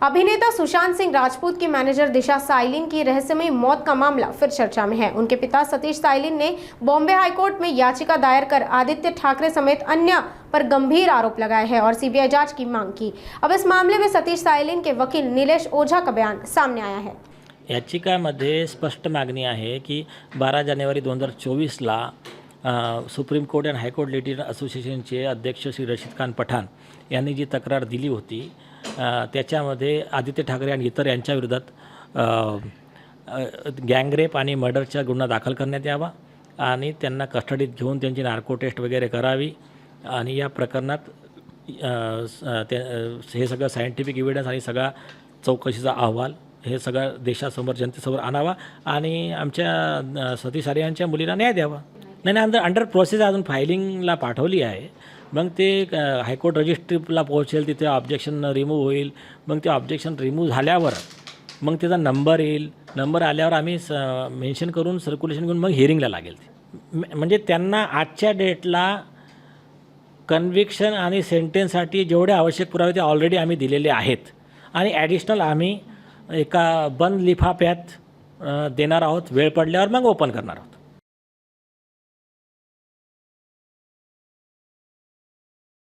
अभिनेता सुशांत सिंह राजपूत की मैनेजर दिशा साइलिन की रहस्यमयी मौत का मामला फिर चर्चा में है। उनके पिता सतीश साइलिन ने बॉम्बे हाईकोर्ट में याचिका दायर कर आदित्य ठाकरे समेत अन्य पर गंभीर आरोप लगाए हैं और सीबीआई जांच की मांग की। अब इस मामले में सतीश साइलिन के वकील नीलेश ओझा का बयान सामने आया है। याचिकामध्ये स्पष्ट मागणी आहे की 12 जानेवारी 2024ला supreme court and high court litigation असोसिएशनचे अध्यक्ष श्री रशीद खान पठाण यांनी जी तक्रार दिली होती त्याच्यामध्ये आदित्य ठाकरे आणि इतर यांच्या विरोधात गँगरेप आणि मर्डरचा गुन्हा दाखल करण्यात यावा आणि त्यांना कस्टडीत घेऊन त्यांची नार्को टेस्ट वगैरे करावी आणि या प्रकरणात हे सगळं सायंटिफिक एव्हिडन्स आणि सगळा चौकशीचा अहवाल हे सगळं देशासमोर जनतेसमोर आणावा आणि आमच्या सतीश सारे यांच्या मुलीला न्याय द्यावा। नाही अंडर प्रोसेस अजून फायलिंगला पाठवली आहे। मग ते हायकोर्ट रजिस्ट्रीला पोहोचेल, तिथे ऑब्जेक्शन रिमूव्ह होईल। मग ते ऑब्जेक्शन रिमूव्ह झाल्यावर मग त्याचा नंबर येईल। नंबर आल्यावर आम्ही मेन्शन करून सर्क्युलेशन घेऊन मग हिअरिंगला लागेल। म्हणजे त्यांना आजच्या डेटला कन्व्हिक्शन आणि सेंटेन्ससाठी जेवढे आवश्यक पुरावे ते ऑलरेडी आम्ही दिलेले आहेत आणि ॲडिशनल आम्ही एका बंद लिफाफ्यात देणार आहोत। वेळ पडल्यावर मग ओपन करणार आहोत।